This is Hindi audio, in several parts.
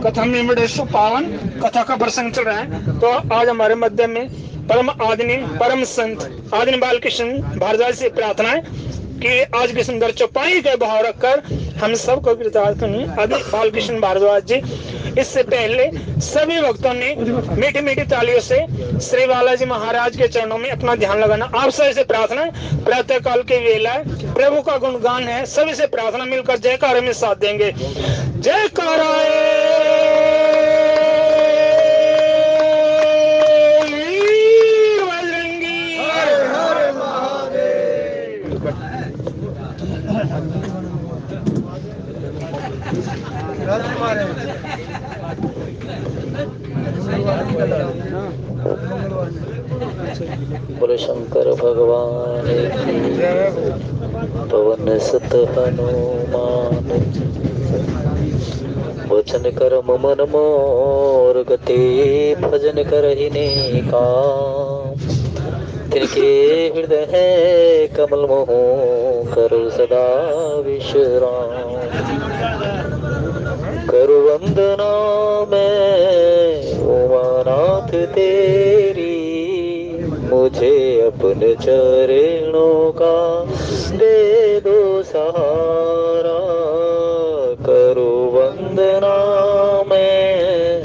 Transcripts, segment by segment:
कथा में पावन कथा का प्रसंग चल रहा है। तो आज हमारे मध्य में परम आदरणीय परम संत आदरणीय बालकृष्ण भारद्वाज से प्रार्थना है कि आज की सुंदर चौपाई का भाव रखकर हम सबको कृतार्थ करें। आदि बालकृष्ण भारद्वाज जी। इससे पहले सभी भक्तों ने मीठी मीठी तालियों से श्री बालाजी महाराज के चरणों में अपना ध्यान लगाना। आप सभी से प्रार्थना है, प्रातः काल की वेला है, प्रभु का गुणगान है, सभी से प्रार्थना मिलकर जयकारे में साथ देंगे। जयकारा बोले शंकर भगवान पवन सुत हनुमान वचन कर्म मन मोर गति भजन करहिने काम तिनके हृदय है कमल मोह करु सदा विश्राम करु वंदना मैं उमानाथ तेरी मुझे अपने चरणों का दे दो सहारा करो वंदना मैं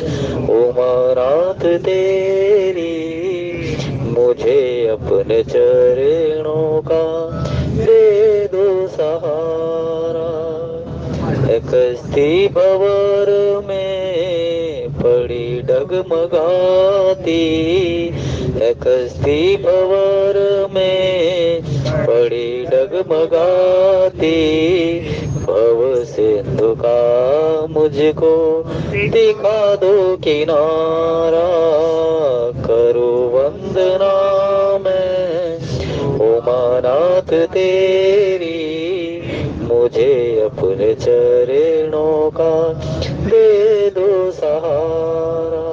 उमानाथ तेरी मुझे अपने चरणों का दे दो सहारा। कश्ती भंवर में पड़ी डगमगाती कश्ती भंवर में पड़ी डगमगाती भव सिंधु का मुझको दिखा दो किनारा करो वंदना मैं उमानाथ तेरी मुझे अपने चरणों का दे दो सहारा।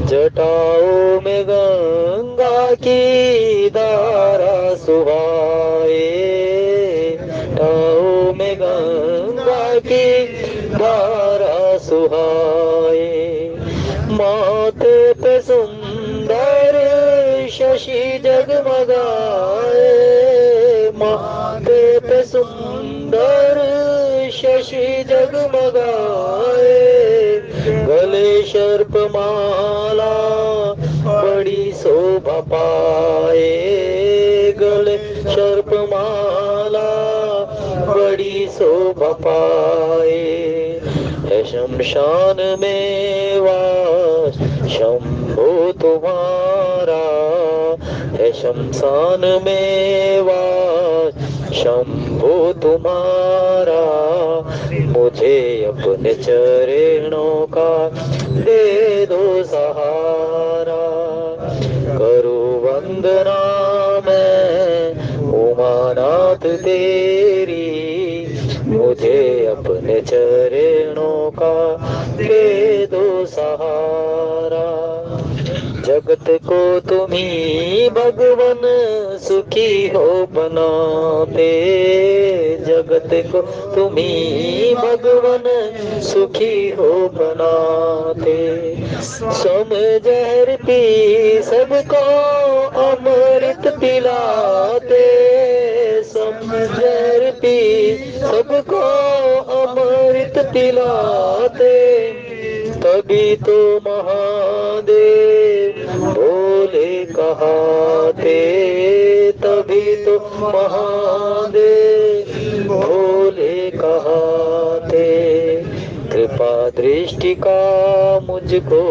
जटाओं में गंगा की धारा सुहाए जटाओं में गंगा की धारा सुहाए माथे पे सुंदर शशि जगमगाए माथे पे सुंदर शशि जगमगाए गले सर्प माला बड़ी शोभा पाए गले सर्प माला बड़ी शोभा पाए है शमशान में वास शंभो तुम्हारा है शमशान में वास शंभो तुम्हारा मुझे अपने चरणों का दे दो सहारा करो वंदना मैं उमानाथ तेरी मुझे अपने चरणों का दे दो सहारा। जगत को तुम्ही भगवन सुखी हो बनाते जगत को तुम्ही भगवन सुखी हो बनाते सम जहर पी सबको अमृत पिलाते सम जहर पी सबको अमृत पिलाते तभी तो महादेव भोले कहाते तभी तो महादेव भोले कहाते कृपा दृष्टि का मुझको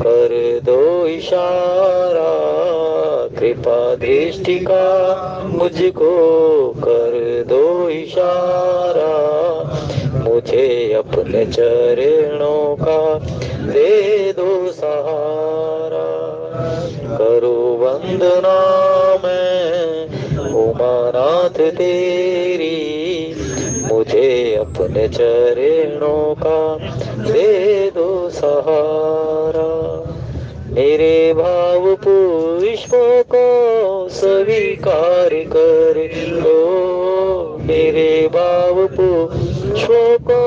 कर दो इशारा कृपा दृष्टि का मुझको कर दो इशारा मुझे अपने चरणों का दे दो सहारा करो वंदना मैं उमानाथ तेरी मुझे अपने चरणों का दे दो सहारा। मेरे भाव पुष्पों को स्वीकार कर लो मेरे भाव पुष्पों को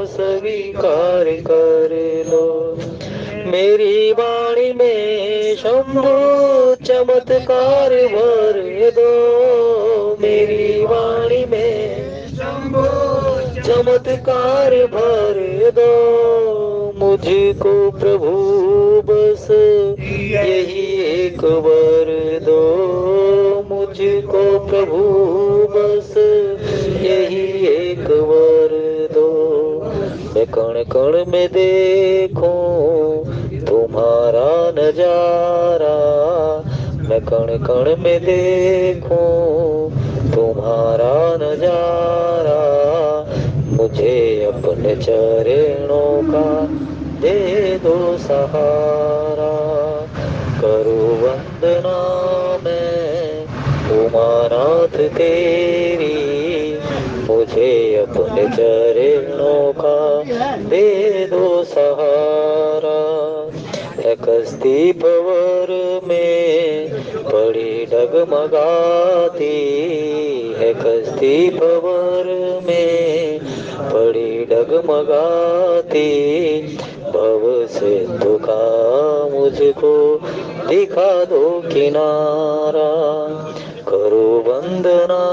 स्वीकार स्वीकार कर लो। मेरी वाणी में शंभु चमत्कार भर दो। मेरी वाणी में शंभु चमत्कार भर दो। मुझको प्रभु बस यही एक वर दो। मुझको प्रभु बस यही एक वर दो। मैं कण कण में देखूं तुम्हारा नजारा। मैं कण कण में देखूं तुम्हारा नजारा। मुझे अपने चरणों का दे दो सहारा। करूं वंदना मैं उमानाथ तेरी। मुझे अपने चरणों का दे दो सहारा। है कस्ती भंवर में पड़ी डगमगाती। है कस्ती भंवर में पड़ी डगमगाती। भव सिंधु का मुझको दिखा दो किनारा। करूं वंदना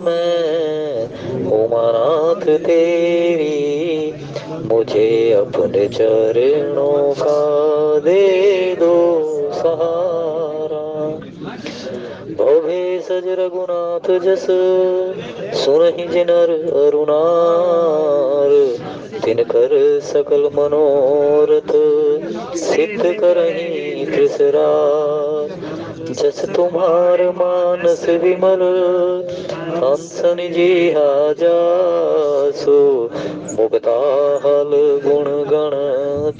मैं उमानाथ तेरी। मुझे अपने चरणों का दे दो सहारा। भवे सज रघुनाथ जस सुनहि जिनर अरुणार। तिनकर सकल मनोरथ सिद्ध करहि त्रिसरार। जस तुम्हार मानस विमल हंसन जिहा जासु। मुक्ता हल गुण गण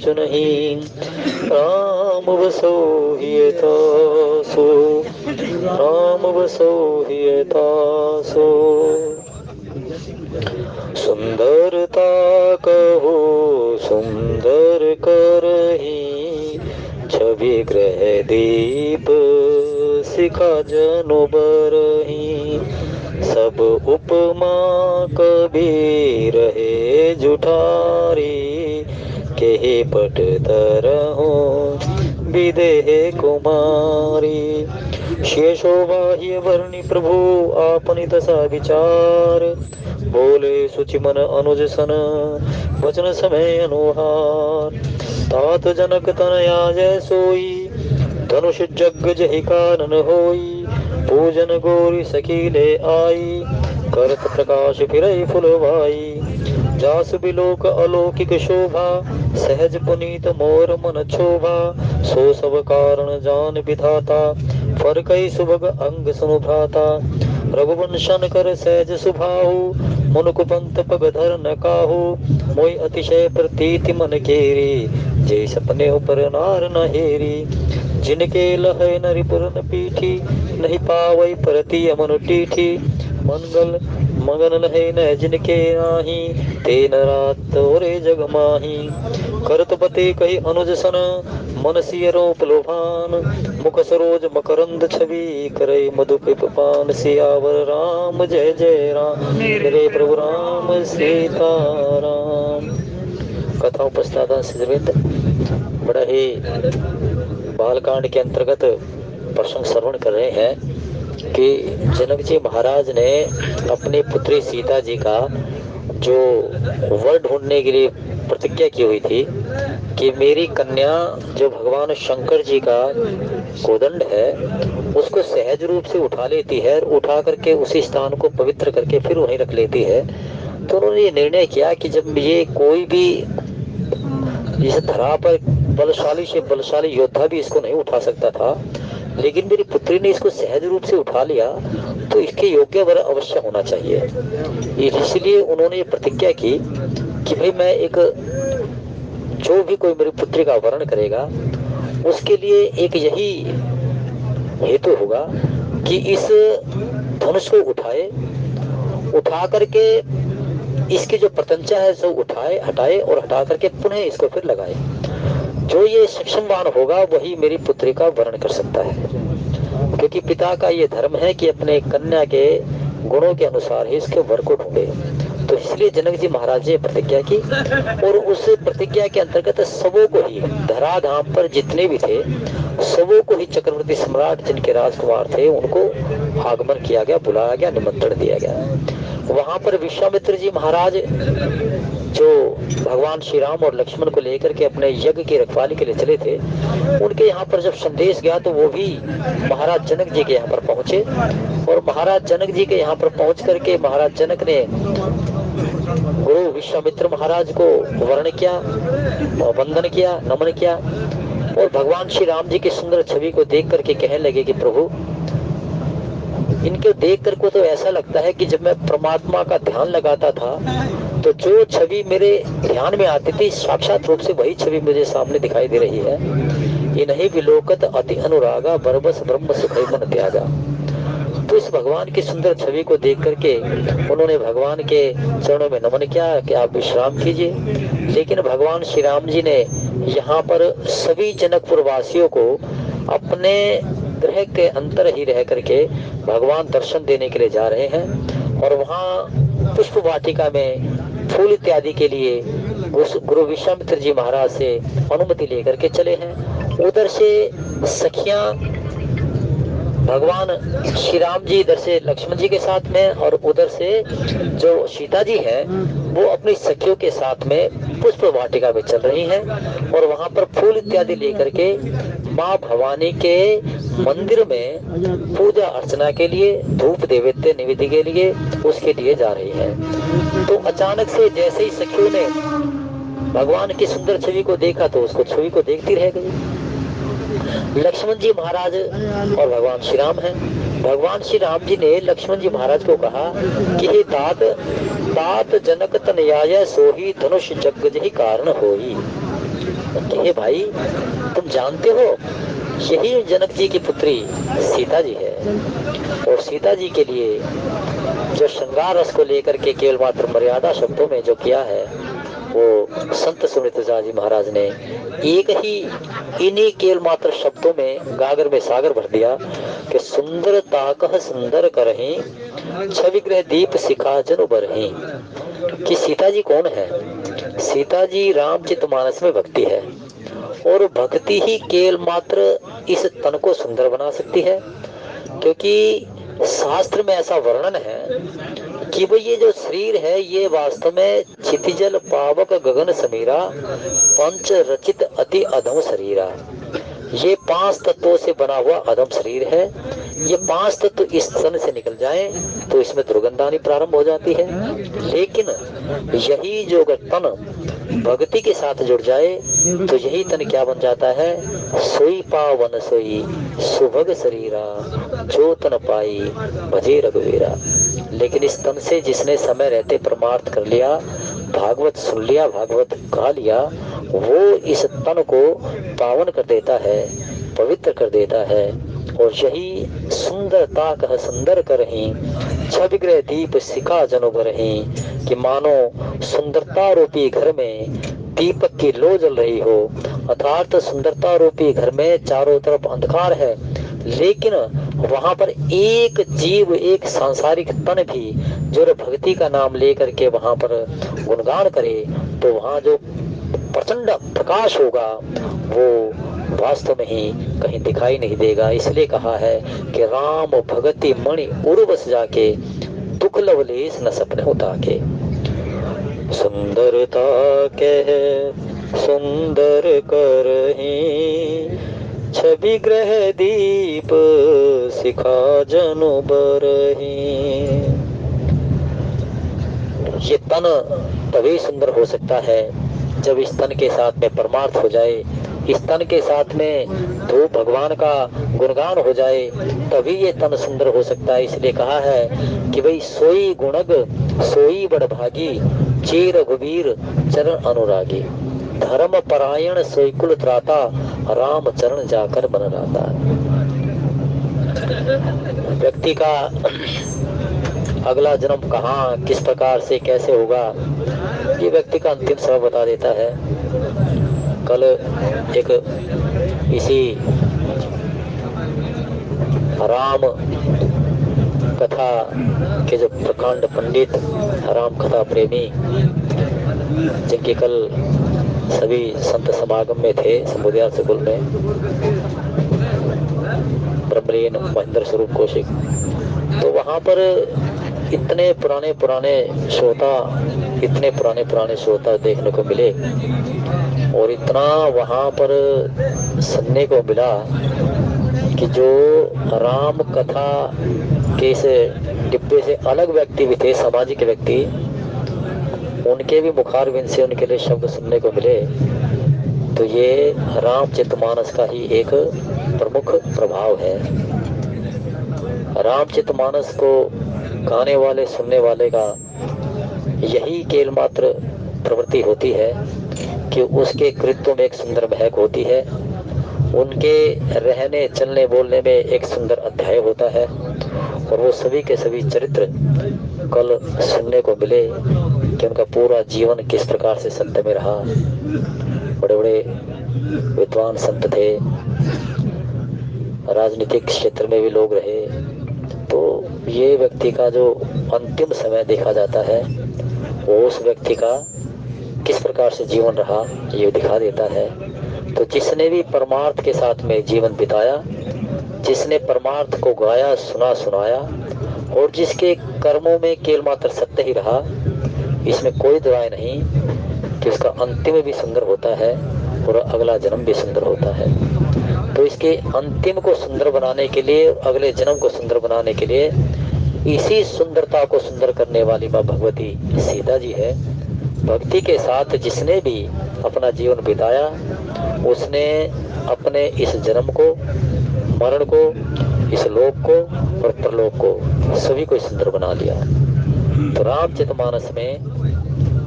चुनहि राम बसो हिय तासु। राम बसो हिय तासु। सुंदरता कहो सुंदर करहि। छवि ग्रह दीप शिखा जनु बरहि। सब उपमा कबीर रहे जुठारी। केहि पट तरहु विदेह कुमारी। शेषोभा वर्णि प्रभु आपनि दशा विचार। बोले सुचि मन अनुज सन वचन समय अनुहार। तात जनक तनया जय सोई धनुष जग जहि कानन होई। पूजन गोरी सकीले आई करत प्रकाश फिरई फुलवाई। जास बिलोक अलौकिक शोभा सहज पुनीत मोर मन क्षोभा। सो सब कारण जान विधाता फर कई सुभग अंग सुनु भ्राता। रघुवंशन कर सहज सुभाहु मुनुक पंत पग धर न काहू। मोहि अतिशय प्रतीति मन केरी जय सपने ऊपर नार न हेरी। जिनके लहै नरिपुर न पीठी नहीं पावै परति अमन टीठी। मंगल मगन लहै न जिनके नाही तेन रात तोरे जग माही। करत बते कही अनुज सन मन सिय रूप लोभान। मुख सरोज मकरंद छवि करे मधुप पान। सियावर राम जय जय राम मेरे प्रभु राम सीता राम। कथा उपस्थाता सिद्धवेद बड़ा ही बालकांड के अंतर्गत प्रसंग श्रवण कर रहे हैं कि जनक जी महाराज ने अपनी पुत्री सीता जी का जो वर ढूंढने के लिए प्रतिज्ञा की हुई थी कि मेरी कन्या जो भगवान शंकर जी का कोदंड है उसको सहज रूप से उठा लेती है, उठा करके उसी स्थान को पवित्र करके फिर वहीं रख लेती है। तो उन्होंने ये निर्णय किया कि जब ये कोई भी इस धरा पर बलशाली से बलशाली योद्धा भी इसको नहीं उठा सकता था, लेकिन मेरी पुत्री ने इसको सहज रूप से उठा लिया तो इसके योग्य वर अवश्य होना चाहिए। इसलिए उन्होंने ये प्रतिज्ञा की कि भाई मैं एक जो भी कोई मेरी पुत्री का वर्ण करेगा उसके लिए एक यही हेतु होगा कि इस धनुष को उठा करके इसकी जो प्रत्यंचा है सब हटाए और हटा करके पुनः इसको फिर लगाए। जो ये सक्षमवान होगा वही मेरी पुत्री का वर्ण कर सकता है, क्योंकि पिता का ये धर्म है कि अपने कन्या के गुणों के अनुसार ही इसके वर को ढूंढे। तो इसलिए जनक जी महाराज ने प्रतिज्ञा की और उस प्रतिज्ञा के अंतर्गत सबों को ही धराधाम पर जितने भी थे सबों को ही चक्रवर्ती सम्राट जिनके राजकुमार थे उनको आगमन किया गया, बुलाया गया, निमंत्रण दिया गया। वहां पर विश्वामित्र जी महाराज जो भगवान श्री राम और लक्ष्मण को लेकर के अपने यज्ञ की रखवाली के लिए चले थे, उनके यहाँ पर जब संदेश गया तो वो भी महाराज जनक जी के यहाँ पर पहुंचे और महाराज जनक जी के यहाँ पर पहुंच करके महाराज जनक ने गुरु विश्वामित्र महाराज को वर्ण किया, वंदन किया, नमन किया और भगवान श्री राम जी की सुंदर छवि को देख करके कहने लगे कि प्रभु, इनको देख करके तो ऐसा लगता है कि जब मैं परमात्मा का ध्यान लगाता था तो जो छवि मेरे ध्यान में आती थी साक्षात रूप से वही छवि मुझे सामने दिखाई दे रही है। ये नहीं विलोकत अति अनुरागा बरबस ब्रह्म सुखई मन त्यागा। तो इस भगवान की सुंदर छवि को देख करके उन्होंने भगवान के चरणों में नमन किया कि आप विश्राम कीजिए। लेकिन भगवान श्री राम जी ने यहाँ पर सभी जनकपुर वासियों को अपने ग्रह के अंदर ही रह करके भगवान दर्शन देने के लिए जा रहे हैं और वहाँ पुष्प वाटिका में फूल इत्यादि के लिए गुरु विश्वामित्र जी महाराज से अनुमति लेकर के चले हैं। उधर से सखियां भगवान श्री राम जी इधर से लक्ष्मण जी के साथ में और उधर से जो सीता जी है वो अपनी सखियों के साथ में पुष्प वाटिका में चल रही हैं और वहां पर फूल इत्यादि लेकर के माँ भवानी के मंदिर में पूजा अर्चना के लिए धूप नैवेद्य निवेद्य के लिए उसके लिए जा रही हैं। तो अचानक से जैसे ही सखियों ने भगवान की सुंदर छवि को देखा तो उसको छवि को देखती रह गई। लक्ष्मण जी महाराज और भगवान श्री राम हैं। भगवान श्री राम जी ने लक्ष्मण जी महाराज को कहा कि हे तात तात जनक तनयाय सोही धनुष जग ही कारण होई। हे भाई, तुम जानते हो यही जनक जी की पुत्री सीता जी है और सीता जी के लिए जो श्रृंगार रस को लेकर के केवल मात्र मर्यादा शब्दों में जो किया है वो संत सुमित जी महाराज ने एक ही इन्हीं केवल मात्र शब्दों में गागर में सागर भर दिया कि सुंदर ताकह सुंदर करही छवि ग्रह दीप सिखा जनु बरही। कि सीता जी कौन है? सीता जी रामचरितमानस में भक्ति है और भक्ति ही केवल मात्र इस तन को सुंदर बना सकती है, क्योंकि शास्त्र में ऐसा वर्णन है कि वो ये जो शरीर है ये वास्तव में क्षितिजल पावक गगन समीरा पंच रचित अति अधम शरीरा। ये 5 तत्वों से बना हुआ अधम शरीर है। ये 5 तत्व इस तन से निकल जाएं तो इसमें दुर्गंध आनी प्रारंभ हो जाती है। लेकिन यही जो तन भक्ति के साथ जुड़ जाए तो यही तन क्या बन जाता है? सोई पावन सोई सुभग शरीरा जो तन पाई भजे रघुवीरा। लेकिन इस तन से जिसने समय रहते परमार्थ कर लिया, भागवत सुन लिया, भागवत गा लिया, वो इस तन को पावन कर देता है, पवित्र कर देता है। और यही सुंदरता कह सुंदर करही छवि ग्रह दीप सिखा जनु बरही। कि मानो सुंदरता रूपी घर में दीपक की लो जल रही हो, अर्थात सुंदरता रूपी घर में चारों तरफ अंधकार है, लेकिन वहां पर एक जीव, एक सांसारिक तन भी जो भक्ति का नाम लेकर के वहां पर गुणगान करे तो वहां जो प्रचंड प्रकाश होगा वो वास्तव में ही कहीं दिखाई नहीं देगा। इसलिए कहा है कि राम भगति मणि उर्वस जाके दुख लवलेश न सपने होता के। सुंदरता कह सुंदर करही छवि ग्रह दीप सिखा जनु बरही। ये तन तभी सुंदर हो सकता है जब इस तन के साथ में परमार्थ हो जाए, इस तन के साथ में धूप भगवान का गुणगान हो जाए, तभी ये तन सुंदर हो सकता है। इसलिए कहा है कि भाई सोई गुणग सोई बड़ भागी चे रघुवीर चरण अनुरागी। धर्म परायण सोई कुल त्राता राम चरण जाकर बन रहता। व्यक्ति का अगला जन्म कहाँ, किस प्रकार से, कैसे होगा, ये व्यक्ति का अंतिम समय बता देता है। कल एक इसी राम कथा के जो प्रकांड पंडित, राम कथा प्रेमी, जिनके कल सभी संत समागम में थे समुदाय स्कूल में, ब्रह्मलीन महेंद्र स्वरूप कौशिक, तो वहाँ पर इतने पुराने पुराने श्रोता देखने को मिले और इतना वहाँ पर सुनने को मिला कि जो राम कथा के इस डिब्बे से अलग व्यक्ति भी थे, सामाजिक व्यक्ति, उनके भी मुखारबिंद से उनके लिए शब्द सुनने को मिले। तो ये रामचरितमानस का ही एक प्रमुख प्रभाव है। रामचरितमानस को गाने वाले, सुनने वाले का यही केवल मात्र प्रवृत्ति होती है कि उसके कृत्यों में एक सुंदर महक होती है, उनके रहने चलने बोलने में एक सुंदर अध्याय होता है, और वो सभी के सभी चरित्र कल सुनने को मिले कि उनका पूरा जीवन किस प्रकार से सत्य में रहा। बड़े बड़े विद्वान संत थे, राजनीतिक क्षेत्र में भी लोग रहे। तो ये व्यक्ति का जो अंतिम समय देखा जाता है, वो उस व्यक्ति का किस प्रकार से जीवन रहा ये दिखा देता है। तो जिसने भी परमार्थ के साथ में जीवन बिताया, जिसने परमार्थ को गाया, सुना, सुनाया, और जिसके कर्मों में केवल मात्र सत्य ही रहा, इसमें कोई दुराय नहीं कि उसका अंतिम भी सुंदर होता है और अगला जन्म भी सुंदर होता है। तो इसके अंतिम को सुंदर बनाने के लिए, अगले जन्म को सुंदर बनाने के लिए, इसी सुंदरता को सुंदर करने वाली माँ भगवती सीता जी है। भक्ति के साथ जिसने भी अपना जीवन बिताया, उसने अपने इस जन्म को, मरण को, इस लोक को और परलोक को, सभी को सुंदर बना लिया। तो रामचरितमानस में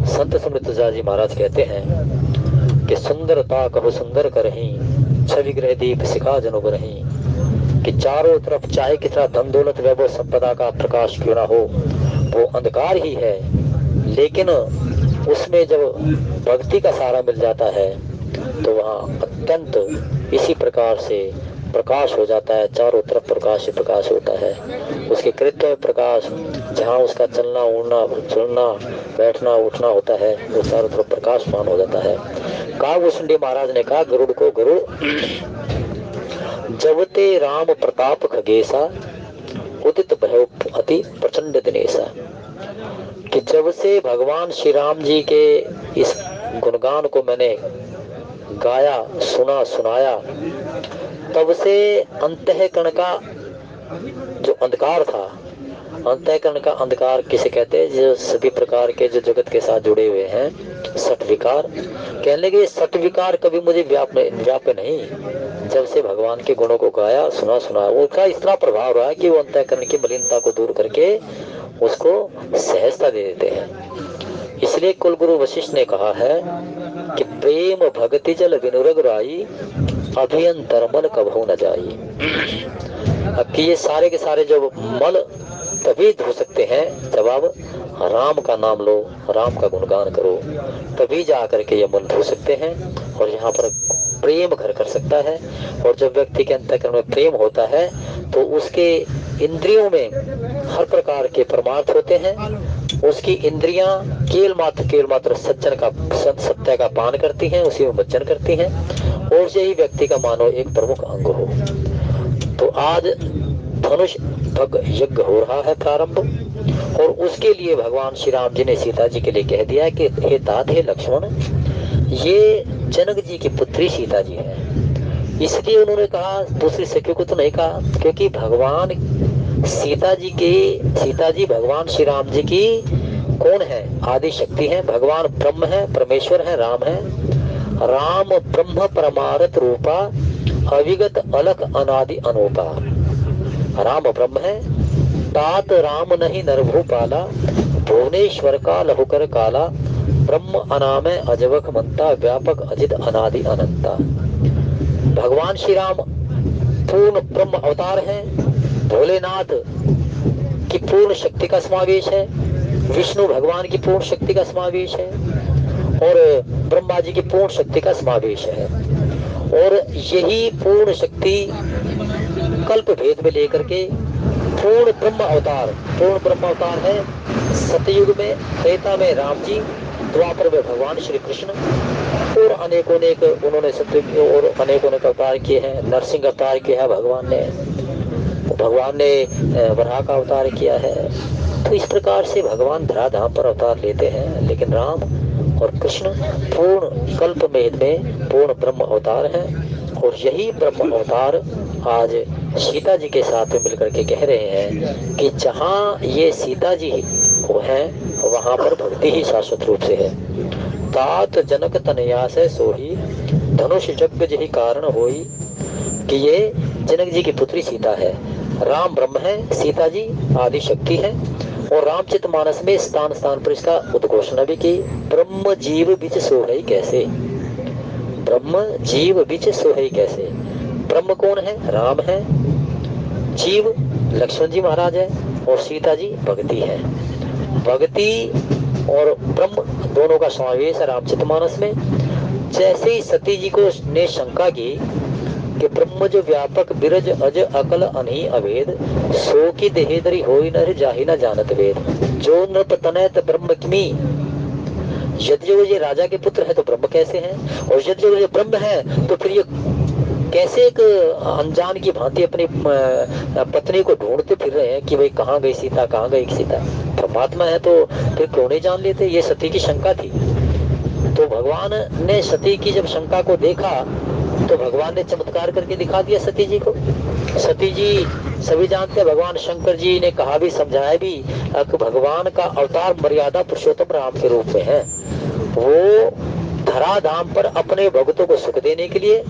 संत स्मृत तुलसीदास जी महाराज कहते हैं कि सुंदरता कहो सुंदर करहीं, छवि ग्रह दीप सिखा जनो बरहीं, कि चारों तरफ चाहे कितना धन दौलत वैभव संपदा का प्रकाश क्यों ना हो, वो अंधकार ही है, लेकिन उसमें जब भक्ति का सहारा मिल जाता है तो वहाँ अत्यंत इसी प्रकार से प्रकाश हो जाता है। चारों तरफ प्रकाश ही प्रकाश होता है, उसके कृत्य में प्रकाश, जहाँ उसका चलना उड़ना, चलना बैठना उठना होता है, वो चारों तरफ प्रकाशमान हो जाता है। काव्यसुंडी महाराज ने कहा, गरुड़ को गरुड़ जबते राम प्रताप खगेसा, उदित भयो अति प्रचंड दिनेसा, कि जब से भगवान श्री राम जी के इस गुणगान को मैंने गाया, सुना, सुनाया, तब से अंतःकरण का जो अंधकार था, अंतःकरण का अंधकार किसे कहते हैं? जो सभी प्रकार के जो जगत के साथ जुड़े हुए हैं, सठ विकार, कहने लगे सठ विकार कभी मुझे व्याप्य नहीं। जब से भगवान के गुणों को गाया, सुना, सुना, उसका इस तरह प्रभाव रहा कि वो अंतःकरण की मलिनता को दूर करके उसको सहजता दे देते हैं। इसलिए कुलगुरु वशिष्ठ ने कहा है कि प्रेम भक्ति जल विनुरग राई, अभियंतर मन कबहू न जाई। अब कि ये सारे के सारे जो मल तभी धो सकते हैं जब आप राम का नाम लो, राम का गुणगान करो, तभी जा करके ये मन धो सकते हैं और यहाँ पर प्रेम घर कर सकता है। और जब व्यक्ति के अंतःकरण में प्रेम होता है तो उसके इंद्रियों में हर प्रकार के परमार्थ होते हैं। उसकी इंद्रियां केवल मात्र सत्य का पान करती हैं, उसी में वचन करती हैं, और यही व्यक्ति का मानो एक प्रमुख अंग हो। तो आज धनुष भग यज्ञ हो रहा है प्रारंभ, और उसके लिए भगवान श्री राम जी ने सीता जी के लिए कह दिया कि हे तात, हे लक्ष्मण, ये जनक जी की पुत्री सीता जी है। इसलिए उन्होंने कहा, दूसरी सखियों को तो नहीं कहा, क्योंकि भगवान सीता जी भगवान श्री राम जी की कौन है? आदि शक्ति है। भगवान ब्रह्म है, परमेश्वर है, राम है। राम ब्रह्म परमारथ रूपा, अविगत अलख अनादि अनूपा। राम ब्रह्म है, तात राम नहीं नरभू पाला, भुवनेश्वर का लहुकर काला, ब्रह्म अनामय अजवक मंता, व्यापक अजित अनादि अनंता। भगवान श्री राम पूर्ण ब्रह्म अवतार हैं, भोलेनाथ की पूर्ण शक्ति का समावेश है, विष्णु भगवान की पूर्ण शक्ति का समावेश है, और ब्रह्मा जी की पूर्ण शक्ति का समावेश है। और यही पूर्ण शक्ति कल्प भेद में लेकर के पूर्ण ब्रह्म अवतार। पूर्ण ब्रह्म अवतार है सतयुग में, त्रेता में राम जी, द्वापर में भगवान श्री कृष्ण, और अनेकों अनेक उन्होंने सतयुग और अनेकों अनेक अवतार किए हैं। नरसिंह अवतार किया है भगवान ने वराह का अवतार किया है। तो इस प्रकार से भगवान धराधाम पर अवतार लेते हैं। लेकिन राम और कृष्ण पूर्ण कल्प में पूर्ण ब्रह्म अवतार हैं। और यही ब्रह्म अवतार आज सीता जी के साथ में मिलकर के कह रहे हैं कि जहाँ ये सीता जी वो हैं वहां पर भक्ति ही शाश्वत रूप से है। तात जनक तनया से सोही धनुष यज्ञ जही कारण होई, कि ये जनक जी की पुत्री सीता है। राम ब्रह्म है, सीता जी आदि शक्ति है। और रामचरितमानस में स्थान स्थान पर इसका उद्घोषणा भी की। ब्रह्म जीव बिच सोहई कैसे, ब्रह्म जीव बिच सोहई कैसे। ब्रह्म कौन है? राम है। जीव लक्ष्मण जी महाराज है। और सीता जी भक्ति है। भक्ति और ब्रह्म दोनों का समावेश है रामचरितमानस में। जैसे ही सती जी को ने शंका की कि ब्रह्म जो व्यापक बिरज अज अकल अनही अवेद, सो की देहेदरी होई नर जाहि न जानत वेद, जो नृप तनयत ब्रह्म किमी। यदि वो ये राजा के पुत्र है तो ब्रह्म कैसे हैं? और यदि वो ये ब्रह्म है तो फिर ये कैसे एक अनजान की भांति अपनी पत्नी को ढूंढते फिर रहे हैं कि भाई कहाँ गई सीता, कहाँ गई सीता। परमात्मा है तो फिर क्यों नहीं जान लेते? ये सती की शंका थी। तो भगवान ने सती की जब शंका को देखा तो भगवान ने चमत्कार करके दिखा दिया सती जी को। सती जी सभी जानते हैं, भगवान शंकर जी ने कहा भी, समझाया भी कि भगवान का अवतार मर्यादा पुरुषोत्तम राम के रूप में है। वो धराधाम पर अपने भक्तों को सुख देने के लिए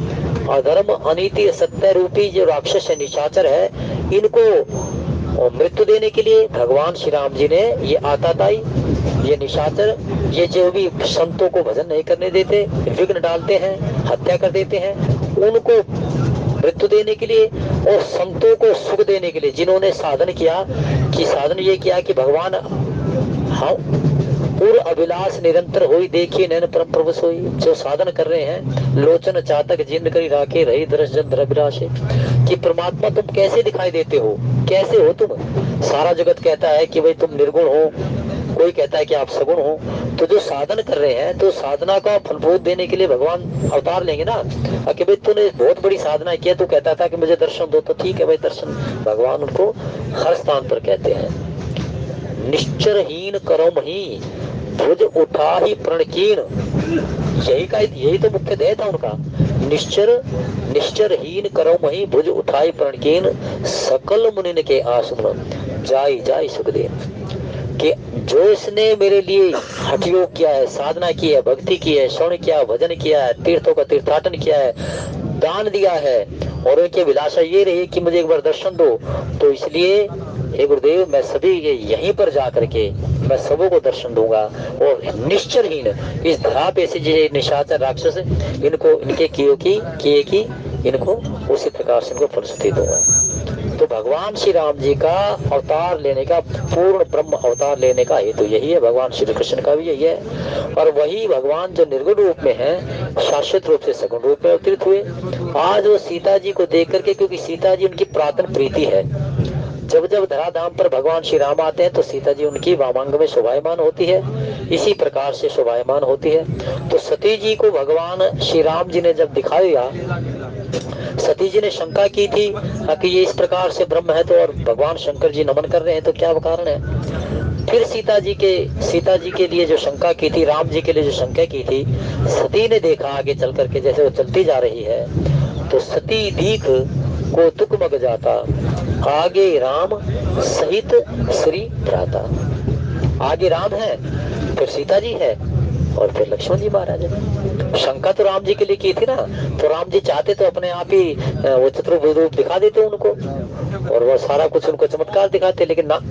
अधर्म अनीति सत्य रूपी जो राक्षस है, निशाचर है, इनको मृत्यु देने के लिए भगवान श्री राम जी ने ये आताताई, ये निशाचर, ये जो भी संतों को भजन नहीं करने देते, विघ्न डालते हैं, हत्या कर देते हैं, उनको मृत्यु देने के लिए और संतों को सुख देने के लिए जिन्होंने साधन किया, कि साधन ये किया कि भगवान हम पूर्ण अभिलाष निरंतर होई देखिए नैन परम प्रभु सोई। जो साधन कर रहे हैं, लोचन चातक जिन करी राखे रही दरस जन धराभिलाषे, कि परमात्मा तुम कैसे दिखाई देते हो, कैसे हो तुम। सारा जगत कहता है कि भाई तुम निर्गुण हो, कोई कहता है कि आप सगुण हो। तो जो साधन कर रहे हैं तो साधना का फलभूत देने के लिए भगवान अवतार लेंगे ना। कि भाई तूने बहुत बड़ी साधना किया, तू कहता था कि मुझे दर्शन दो, तो ठीक है भाई दर्शन। भगवान उनको हर स्थान पर कहते हैं। निश्चरहीन करम ही भुज उठा ही प्रणकीर्ण, यही तो मुख्य ध्येय था उनका। निश्चरहीन करम ही भुज उठाई प्रणकीर्ण, सकल मुनिन के आसुन जाई जाई सुखदेव। कि जो इसने मेरे लिए हठ योग किया है, साधना की है, भक्ति की है, श्रवण किया, भजन किया है, तीर्थों का तीर्थाटन किया है, दान दिया है, और उनकी अभिलाषा ये रही कि मुझे एक बार दर्शन दो, तो इसलिए हे गुरुदेव मैं सभी यहीं पर जा करके मैं सबों को दर्शन दूंगा। और निश्चरहीन इस धरा पे से जो निशाचर राक्षस इनको इनके किए की इनको उसी प्रकार से इनको फलश्रुति दूंगा। तो भगवान श्री राम जी का अवतार लेने का, पूर्ण ब्रह्म अवतार लेने का हेतु यही है। भगवान श्री कृष्ण का भी यही है। और वही भगवान जो निर्गुण रूप में है, शाश्वत रूप से सगुण रूप में अवतरित हुए। आज वो सीता जी को देख करके, क्योंकि सीता जी उनकी प्रातन प्रीति है, जब जब धराधाम पर भगवान श्री राम आते हैं तो सीता जी उनकी वामांग में शोभायमान होती है, इसी प्रकार से शोभायमान होती है। तो सती जी को भगवान श्री राम जी ने जब दिखाया, सती जी ने शंका की थी कि ये इस प्रकार से ब्रह्म है, तो और भगवान शंकर जी नमन कर रहे हैं, तो क्या कारण है। फिर सीता जी के लिए जो शंका की थी, राम जी के लिए जो शंका की थी, सती ने देखा आगे चल करके, जैसे वो चलती जा रही है, तो सती दीख को तुक मग जाता, आगे राम सहित श्री भ्राता। आगे राम है, फिर सीता जी है, और फिर लक्ष्मण जी महाराज है। शंका तो राम जी के लिए की थी ना, तो राम जी चाहते तो अपने आप ही वो चतुर्भुज रूप दिखा देते उनको, और वो सारा कुछ उनको चमत्कार दिखाते, लेकिन ना,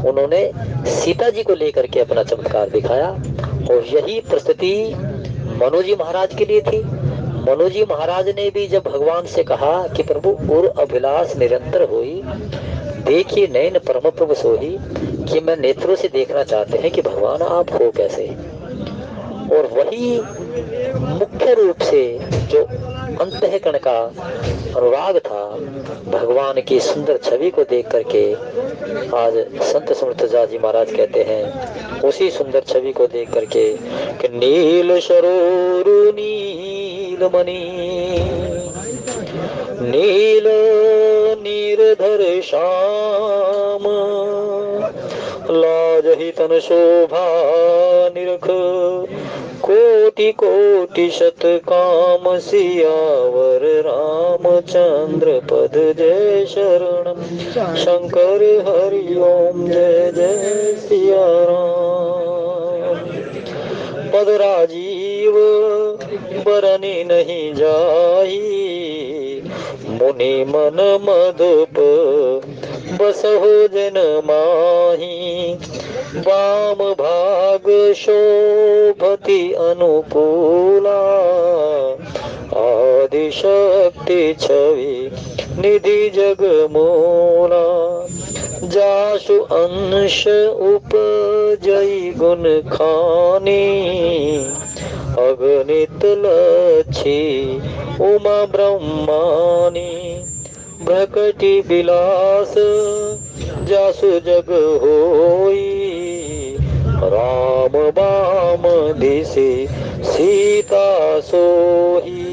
उन्होंने सीता जी को लेकर के अपना चमत्कार दिखाया। और यही परिस्थिति मनु जी महाराज के लिए थी। मनु जी महाराज ने भी जब भगवान से कहा कि प्रभु उर अभिलाष निरंतर होई, देखिए नयन परम प्रभु सोही, कि मैं नेत्रों से देखना चाहते हैं कि भगवान आप हो कैसे। और वही मुख्य रूप से जो अंतःकरण का अनुराग था भगवान की सुंदर छवि को देख करके। आज संत समर्थजा जी महाराज कहते हैं उसी सुंदर छवि को देख करके कि नील सरोरु नीलमणि नील नीरधर श्याम लाजहि तन शोभा निरख कोटि कोटि शत काम सियावर रामचंद्र पद जय शरण शंकर हरि ओम जय जय सिया राम। पद राजीव बरनी नहीं जाई मुनि मन मधुप बसहो जन माही वाम भाग शोभति अनुकूला आदि शक्ति छवि निधि जग मूला जासु अंश उपजई गुण खानी अगणित लक्षी उमा ब्रह्मानी प्रकटि विलास जासु जग होई राम बाम दिशे सीता सोही।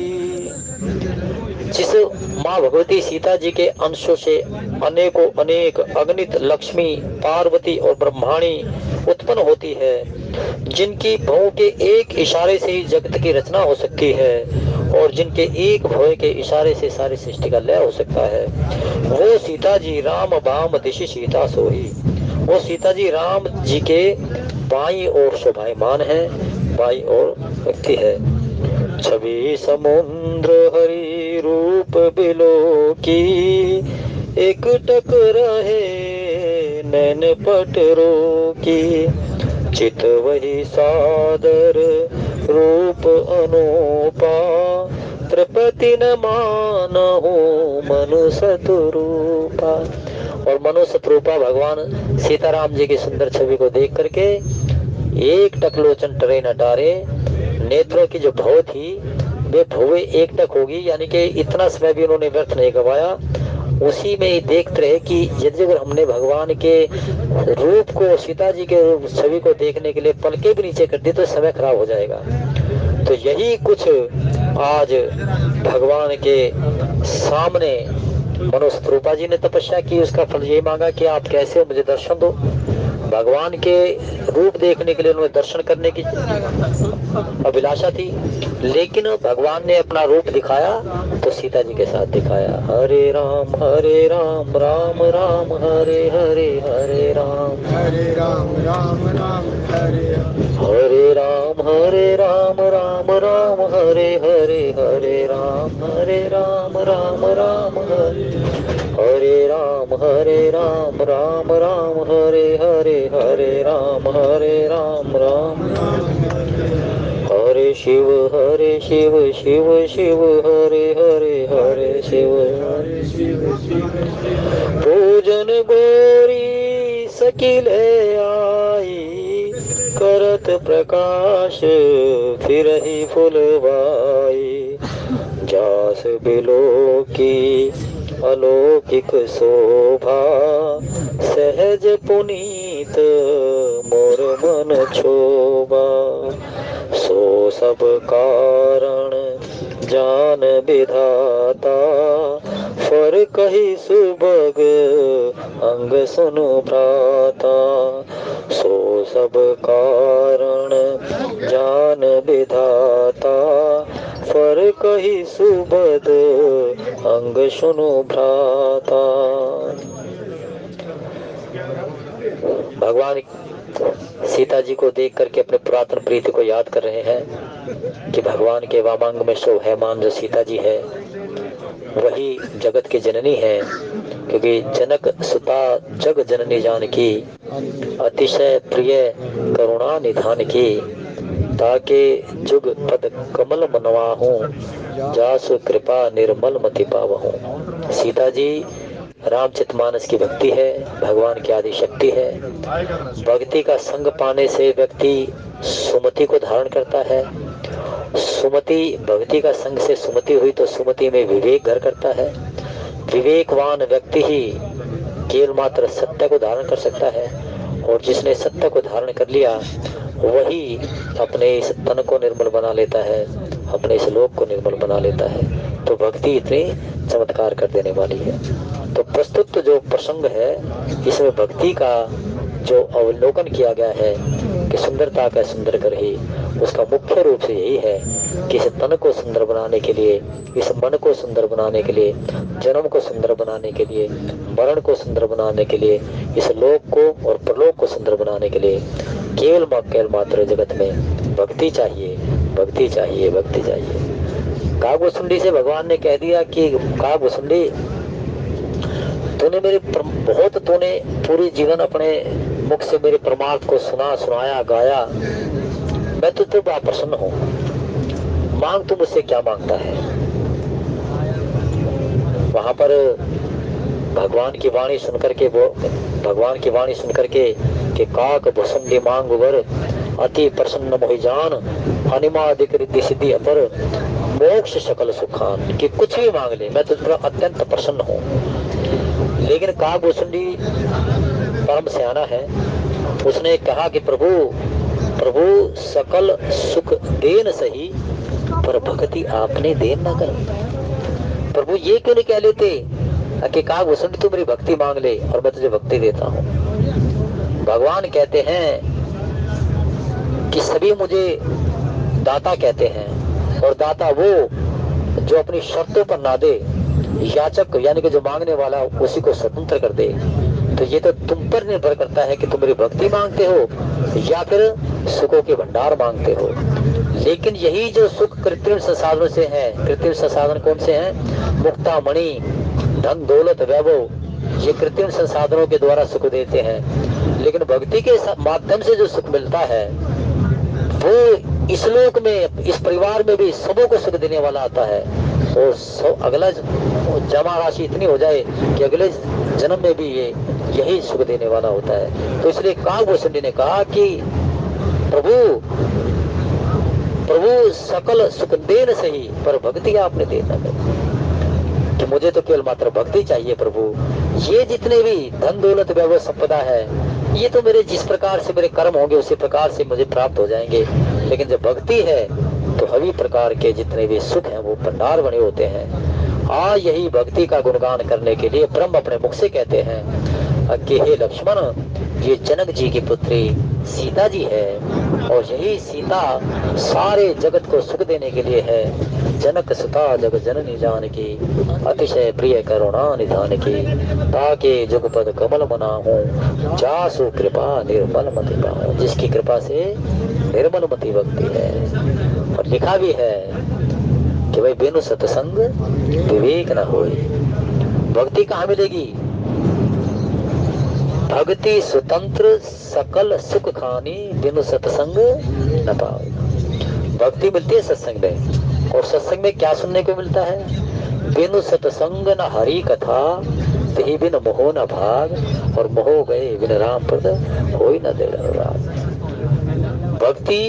जिस माँ भगवती सीता जी के अंशों से अनेकों अनेक अगणित लक्ष्मी पार्वती और ब्रह्माणी उत्पन्न होती है, जिनकी भौं के एक इशारे से ही जगत की रचना हो सकती है और जिनके एक भौं के इशारे से सारी सृष्टि का लय हो सकता है, वो सीता जी राम बाम दिशि सीता सोही। वो सीता जी राम जी के बाईं ओर शोभायमान है, बाईं ओर व्यक्ति है। छवि समुद्र हरि रूप बिलो की एक टक रहे नैन पट रोकी चित वही सादर रूप अनूपा त्रिपति न मानहु मनु सतरूपा। और मनु सतरूपा भगवान सीताराम जी की सुंदर छवि को देख करके एक टक लोचन टरे न डारे, नेत्रों की जो भौ थी वे भौवे एक टक होगी, यानी कि इतना समय भी उन्होंने व्यर्थ नहीं गवाया। उसी में ही देखते रहे कि यदि अगर हमने भगवान के रूप को सीता जी के छवि को देखने के लिए पलके भी नीचे कर दी तो समय खराब हो जाएगा। तो यही कुछ आज भगवान के सामने मनुष्य जी ने तपस्या की, उसका फल यही मांगा कि आप कैसे हो, मुझे दर्शन दो। भगवान के रूप देखने के लिए उन्हें दर्शन करने की अभिलाषा थी, लेकिन भगवान ने अपना रूप दिखाया तो सीता जी के साथ दिखाया। हरे राम राम राम हरे हरे, हरे राम राम राम हरे हरे राम राम राम हरे हरे, हरे राम राम राम हरे हरे राम राम हरे हरे, हरे राम राम हरे शिव शिव शिव हरे हरे, हरे शिव पूजन गोरी सकिल आई करत प्रकाश फिर ही फुलवाई जास बिलो की अलौकिक शोभा सहज पुनीत मोर मन क्षोभा सो सब कारण जान विधाता फर कही सुबग अंग सुनु भ्राता सो सब कारण जान विधाता फर कही सुबद अंग सुनु भ्राता। भगवान सीता जी को देख करके अपने पुरातन प्रीति को याद कर रहे हैं कि भगवान के वामांग में शोभायमान जो सीता जी है वही जगत की जननी है, क्योंकि जनक सुता जग जननी जानकी अतिशय प्रिय करुणा निधान की ताके जुग पद कमल मनवाहू जासु कृपा निर्मल मति पावहूं। सीता जी रामचरितमानस की भक्ति है, भगवान की आदि शक्ति है। भक्ति का संग पाने से व्यक्ति सुमति को धारण करता है सुमति, भक्ति का संग से सुमति हुई तो सुमति में विवेक घर करता है। विवेकवान व्यक्ति ही केवल मात्र सत्य को धारण कर सकता है, और जिसने सत्य को धारण कर लिया वही अपने इस तन को निर्मल बना लेता है, अपने इस लोक को निर्मल बना लेता है। तो भक्ति इतनी चमत्कार कर देने वाली है। तो प्रस्तुत जो प्रसंग है इसमें भक्ति का जो अवलोकन किया गया है कि सुंदरता का सुंदर कर ही, उसका मुख्य रूप से यही है कि इस तन को सुंदर बनाने के लिए, इस मन को सुंदर बनाने के लिए, जन्म को सुंदर बनाने के लिए, मरण को सुंदर बनाने के लिए, इस लोक को और परलोक को सुंदर बनाने के लिए केवल मात्र जगत में भक्ति चाहिए, भक्ति चाहिए, भक्ति चाहिए। कागभूषुंडी से भगवान ने कह दिया कि कागभूषुंडी, तूने पूरी जीवन अपने मुख से मेरे परमार्थ को सुनाया, गाया। मैं तुझ पर प्रसन्न हूँ, मांग तू मुझसे क्या मांगता है। वहां पर भगवान की वाणी सुनकर के कि काक भुसुंडी मांग वर अति प्रसन्न मोहि जान, अनिमादिक रिद्धि सिद्धि अपर मोक्ष सकल सुखान, कि कुछ भी मांग ले मैं तुझ पर अत्यंत प्रसन्न हूँ। लेकिन काकभूषुंडी परम सियाना है, उसने कहा कि प्रभु सकल सुख देन सही, पर भक्ति आपने देन न कर। प्रभु ये क्यों नहीं कह लेते कि काकभूषुंडी तू मेरी भक्ति मांग ले और मैं तुझे भक्ति देता हूँ। भगवान कहते हैं कि सभी मुझे दाता कहते हैं, और दाता वो जो अपनी शर्तों पर ना दे, याचक यानी कि जो मांगने वाला उसी को स्वतंत्र कर दे। तो ये तो तुम पर निर्भर करता है कि तुम मेरी भक्ति मांगते हो या फिर सुखों के भंडार मांगते हो। लेकिन यही जो सुख कृत्रिम संसाधनों से है, कृत्रिम संसाधन कौन से हैं? मुक्ता मणि, धन दौलत वैभव, ये कृत्रिम संसाधनों के द्वारा सुख देते हैं। लेकिन भक्ति के माध्यम से जो सुख मिलता है वो इस लोक में, इस परिवार में भी सबों को सुख देने वाला आता है। और अगला जमा राशि इतनी हो जाए कि अगले जन्म में भी ये यही सुख देने वाला होता है। तो इसलिए काकभूषुंडी ने कहा कि प्रभु सकल सुख देन सही, पर भक्ति आपने देना है कि मुझे तो केवल मात्र भक्ति चाहिए। प्रभु ये जितने भी धन दौलत वैभव संपदा है, ये तो मेरे जिस प्रकार से मेरे कर्म होंगे उसी प्रकार से मुझे प्राप्त हो जाएंगे। लेकिन जब भक्ति है तो सभी प्रकार के जितने भी सुख हैं वो भंडार बने होते हैं। यही भक्ति का गुणगान करने के लिए ब्रह्म अपने मुख से कहते हैं कि हे लक्ष्मण, ये जनक जी की पुत्री सीता जी है, और यही सीता सारे जगत को सुख देने के लिए है। जनक सुता जग जननी जानकी, अतिशय प्रिय करुणा निधान की, ताके जुगपद कमल मना हूँ, जासु कृपा निर्मल मति पाऊं। जिसकी कृपा से निर्मल मति भक्ति है। और लिखा भी है कि भाई बिनु सत्संग विवेक न होई। भक्ति कहाँ मिलेगी? भक्ति स्वतंत्र सकल सुख खानी, बिनु सत्संग न पाओ। भक्ति मिलती है सत्संग में, और सत्संग में क्या सुनने को मिलता है? बिनु सत्संग न हरि कथा, तही बिन मोह न भाग, और मोह गए बिन राम पद होई न दृढ़ अनुराग। भक्ति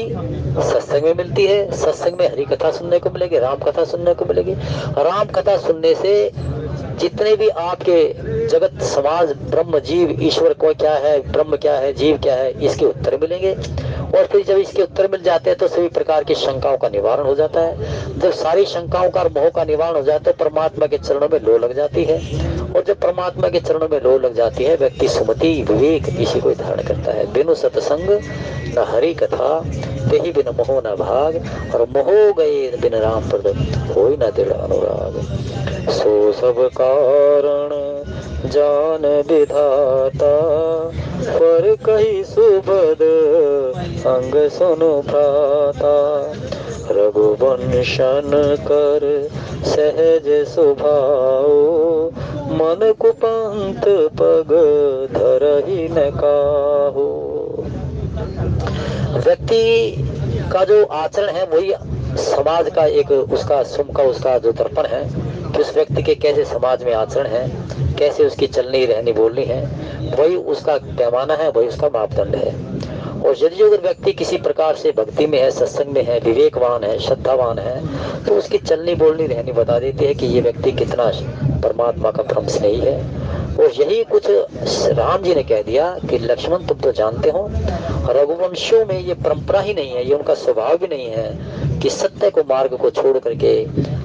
सत्संग में मिलती है, सत्संग में हरि कथा सुनने को मिलेगी, राम कथा सुनने को मिलेगी। राम कथा सुनने से जितने भी आपके जगत समाज, ब्रह्म जीव ईश्वर को क्या है, ब्रह्म क्या है, जीव क्या है, इसके उत्तर मिलेंगे। और फिर जब इसके उत्तर मिल जाते हैं तो सभी प्रकार की शंकाओं का निवारण हो जाता है। जब सारी शंकाओं का और मोह का निवारण हो जाता है, परमात्मा के चरणों में लो लग जाती है। और जब परमात्मा के चरणों में लो लग जाती है, व्यक्ति सुमति विवेक इसी को धारण करता है। बिनु सत्संग न हरि कथा, तेहि बिन मोह न भाग, और मोह गए बिन राम पद होई न दृढ़ अनुराग। सो सब कारण जान विधाता, पर कही सुबद संग सुनु भ्राता। रघुवंशन कर सहज स्वभाव, मन कुपंथ पग धरहि न काहू। व्यक्ति का जो आचरण है वही समाज का एक उसका जो दर्पण है कि उस व्यक्ति के कैसे समाज में आचरण है, कैसे उसकी चलनी रहनी बोलनी है, वही उसका पैमाना है, वही उसका मापदंड है। और यदि अगर व्यक्ति किसी प्रकार से भक्ति में है, सत्संग में है, विवेकवान है, श्रद्धावान है, तो उसकी चलनी बोलनी रहनी बता देती है कि ये व्यक्ति कितना परमात्मा का परम स्नेही है। और यही कुछ राम जी ने कह दिया कि लक्ष्मण तुम तो जानते हो रघुवंशियों में ये परंपरा ही नहीं है, ये उनका स्वभाव भी नहीं है कि सत्य को मार्ग को छोड़ करके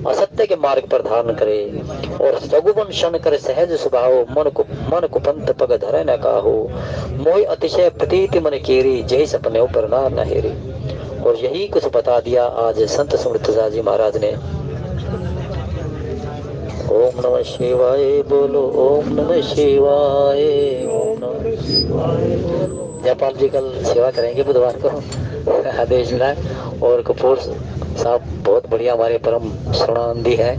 असत्य के मार्ग पर धारण करे। और रघुवंशन कर सहज स्वभाव मन को पंत पग धरे न काहू मोह अतिशय प्रतीति मन केरी जय सपने ऊपर ना नहेरी। और यही कुछ बता दिया आज संत सुमृतदास जी महाराज ने। ओम नमः शिवाय बोलो, ओम नमः शिवाय, ओम नमः शिवाय। जयपाल जी कल सेवा करेंगे बुधवार को, आदेश मिला। और कपूर साहब बहुत बढ़िया हमारे परम शरणानंदी है।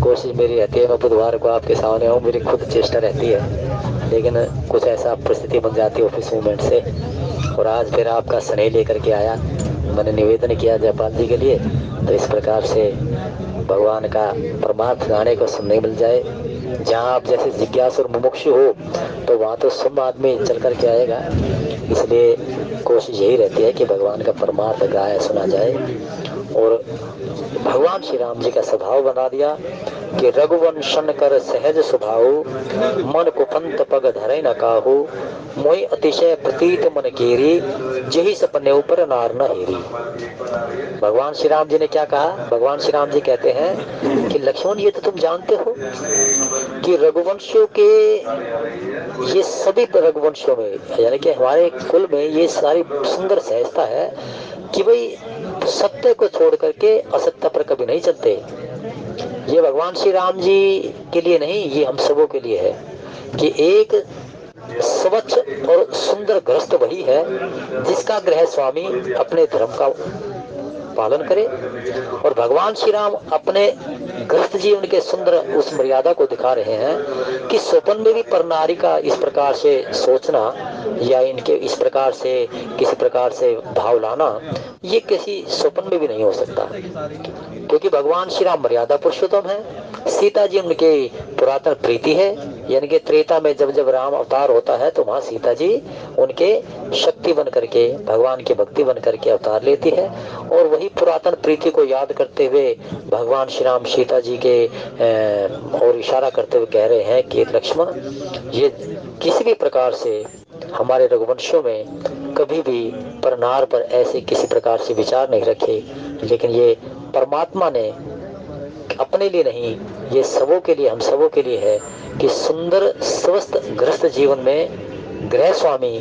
कोशिश मेरी रहती है मैं बुधवार को आपके सामने आऊँ, मेरी खुद चेष्टा रहती है, लेकिन कुछ ऐसा परिस्थिति बन जाती है ऑफिस मूवमेंट से। और आज फिर आपका स्नेह लेकर के आया, मैंने निवेदन किया जयपाल जी के लिए। तो इस प्रकार से भगवान का परमार्थ गाने को सुनने मिल जाए। जहाँ आप जैसे जिज्ञासु और मुमुक्षु हो तो वहाँ तो सब आदमी चल कर के आएगा, इसलिए कोशिश यही रहती है कि भगवान का परमार्थ गाया सुना जाए। और भगवान श्री राम जी का स्वभाव बना दिया कि रघुवंशन कर सहज स्वभाव मन को पंत पग धरे न काहू मोहि अतिशय प्रतीत मन केरी जही सपने ऊपर नार न हेरी। भगवान श्री राम जी ने क्या कहा? भगवान श्री राम जी कहते हैं कि लक्ष्मण ये तो तुम जानते हो कि रघुवंशों के ये सभी रघुवंशों में यानी कि हमारे कुल में ये सारी सुंदर सहजता है कि भाई सत्य को छोड़ करके असत्य पर कभी नहीं चलते। ये भगवान श्री राम जी के लिए नहीं, ये हम सबों के लिए है कि एक स्वच्छ और सुंदर गृहस्थ वही है जिसका गृह स्वामी अपने धर्म का पालन करे। और भगवान श्री राम अपने गृहस्थ जीवन के सुंदर उस मर्यादा को दिखा रहे हैं कि स्वप्न में भी पर नारी का इस प्रकार से सोचना या इनके इस प्रकार से किसी प्रकार से भाव लाना ये किसी स्वप्न में भी नहीं हो सकता, क्योंकि भगवान श्री राम मर्यादा पुरुषोत्तम है। सीता जी उनके पुरातन प्रीति है, यानी कि त्रेता में जब जब राम अवतार होता है तो वहाँ सीता जी उनके शक्ति बन करके भगवान की भक्ति बन करके अवतार लेती है। और वही पुरातन प्रीति को याद करते हुए भगवान श्री राम सीता जी के और इशारा करते हुए कह रहे हैं कि लक्ष्मण ये किसी भी प्रकार से हमारे रघुवंशों में कभी भी परनार पर ऐसे किसी प्रकार से विचार नहीं रखे, लेकिन ये परमात्मा ने अपने लिए नहीं, ये सबों के लिए, हम सबों के लिए है कि सुंदर स्वस्थ गृहस्थ जीवन में गृह स्वामी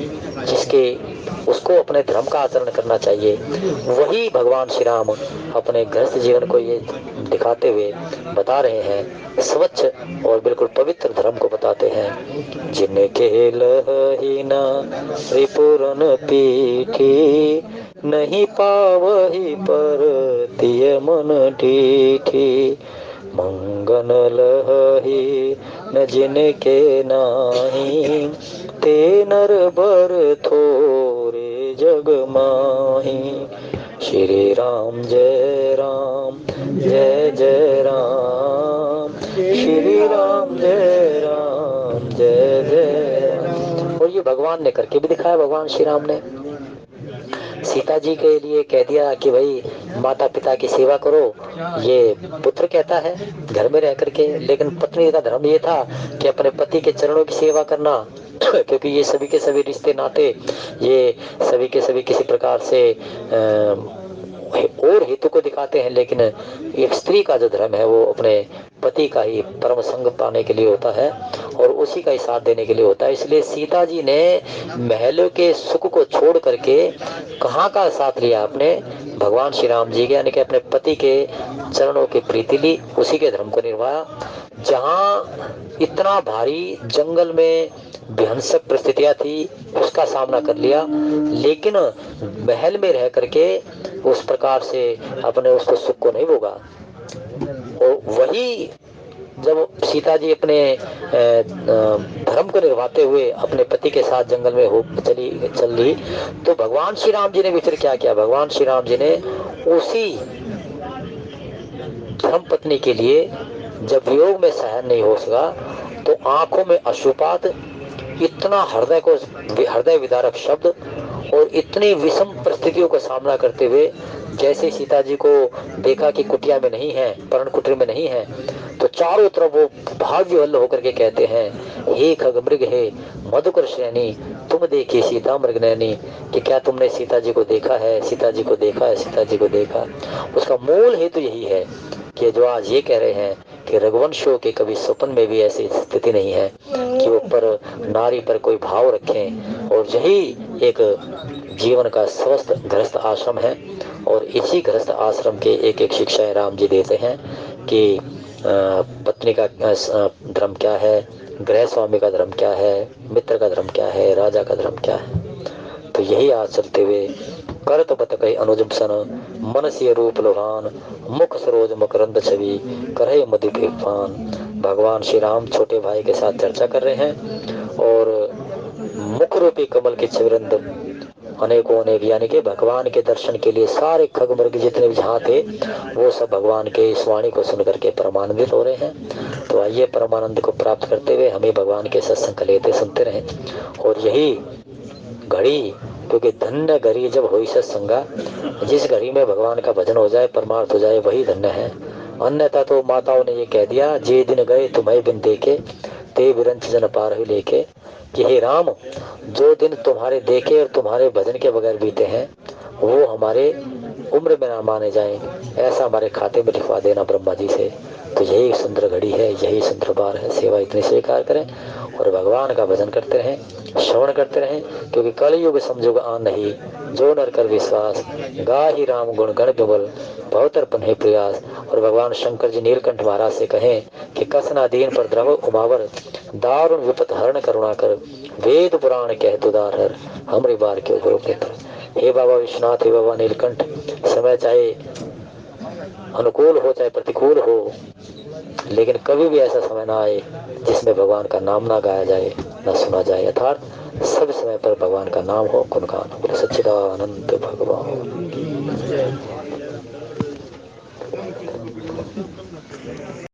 जिसके उसको अपने धर्म का आचरण करना चाहिए, वही भगवान श्री राम अपने गृहस्थ जीवन को ये दिखाते हुए बता रहे हैं, स्वच्छ और बिल्कुल पवित्र धर्म को बताते हैं। जिनके लहीना रिपुरन पीठी नहीं पावही पर तिय मन ठीठी मंगन लही न जिनके नाही ते नर बर थोरे जग माही। श्री राम जय राम जय जय राम, श्री राम जय राम जय जय राम। और ये भगवान ने करके भी दिखाया। भगवान श्री राम ने सीता जी के लिए कह दिया कि भाई माता पिता की सेवा करो, ये पुत्र कहता है घर में रह करके, लेकिन पत्नी का धर्म ये था कि अपने पति के चरणों की सेवा करना, क्योंकि ये सभी के सभी रिश्ते नाते ये सभी के सभी किसी प्रकार से और हेतु को दिखाते हैं, लेकिन एक स्त्री का जो धर्म है वो अपने पति का ही परम संग पाने के लिए होता है और उसी का ही साथ देने के लिए होता है। इसलिए सीता जी ने महलों के सुख को छोड़ करके कहाँ का साथ लिया? अपने भगवान श्री राम जी के, यानी कि अपने पति के चरणों की प्रीति ली, उसी के धर्म को निभाया। जहाँ इतना भारी जंगल में विहंसक परिस्थितियां थी उसका सामना कर लिया, लेकिन महल में रह करके उस प्रकार से अपने उसको सुख को नहीं भोगा। और वही जब सीता जी अपने धर्म को निभाते हुए अपने पति के साथ जंगल में चल ली, तो भगवान श्री राम जी ने भी फिर क्या किया? भगवान श्री राम जी ने उसी धर्म पत्नी के लिए जब वियोग में सहन नहीं हो सका तो आंखों में अश्रुपात, इतना हृदय विदारक शब्द और इतनी विषम परिस्थितियों का सामना करते हुए, जैसे सीता जी को देखा कि कुटिया में नहीं है, पर्ण कुटीर में नहीं है, तो चारों तरफ वो भाग्यवल्ल होकर के कहते हैं, हे खगमृग हे मधुकर श्रेणी, तुम देखिए सीता मृगनयनी, कि क्या तुमने सीता जी को देखा है, सीता जी को देखा है, सीता जी को देखा। उसका मूल हेतु यही है कि जो आज ये कह रहे हैं कि रघुवंशियों के कभी स्वप्न में भी ऐसी स्थिति नहीं है कि वो पर नारी पर कोई भाव रखें, और यही एक जीवन का स्वस्थ गृहस्थ आश्रम है। और इसी गृहस्थ आश्रम के एक एक शिक्षाएं राम जी देते हैं कि पत्नी का धर्म क्या है, गृह स्वामी का धर्म क्या है, मित्र का धर्म क्या है, राजा का धर्म क्या है। तो यही आज चलते हुए करत बत कही अनुजम सन, मन से रूप लोहान, मुख सरोज मकरंद छवि, करहे मधु पान। भगवान श्री राम छोटे भाई के साथ चर्चा कर रहे हैं, और मुख रूपी कमल के चिवरंद अनेकों अनेक, यानी कि भगवान के दर्शन के लिए सारे खग मृग जितने भी जहाँ थे, वो सब भगवान के इस वाणी को सुनकर के परमानंदित हो रहे हैं। तो आइए परमानंद को प्राप्त करते हुए हमें भगवान के सत्संग का लेते सुनते रहें। और यही घड़ी, क्योंकि धन्य घड़ी जब होई सत्संगा, जिस घड़ी में भगवान का भजन हो जाए, परमार्थ हो जाए, वही धन्य है। अन्यथा तो माताओं ने ये कह दिया, जे दिन गए तुम्हें बिन देखे, ते विरंच जन पार ही लेके, कि हे राम, जो दिन तुम्हारे देखे और तुम्हारे भजन के बगैर बीते हैं, वो हमारे उम्र में ना माने जाएं, ऐसा हमारे खाते में लिखवा देना ब्रह्मा जी से। तो यही सुंदर घड़ी है, यही सुंदर बार है। सेवा इतनी स्वीकार करें और भगवान का भजन करते रहें, श्रवण करते रहें, क्योंकि कलयुग समझुग आन नहीं, जो नर कर विश्वास, गा ही राम गुण गण बिमल, बहुतर्पण है प्रयास। और भगवान शंकर जी नीलकंठ महाराज से कहें कि कसना दीन पर द्रव उमावर, दारुण विपत हरण करुणा कर, वेद पुराण कह तुदार हर, हमरे बार के गुरु मित्र। हे बाबा विश्वनाथ, हे बाबा नीलकंठ, समय चाहे अनुकूल हो चाहे प्रतिकूल हो, लेकिन कभी भी ऐसा समय ना आए जिसमें भगवान का नाम ना गाया जाए, ना सुना जाए। अर्थात सब समय पर भगवान का नाम हो, गुणगान हो। सच्चिदानंद भगवान।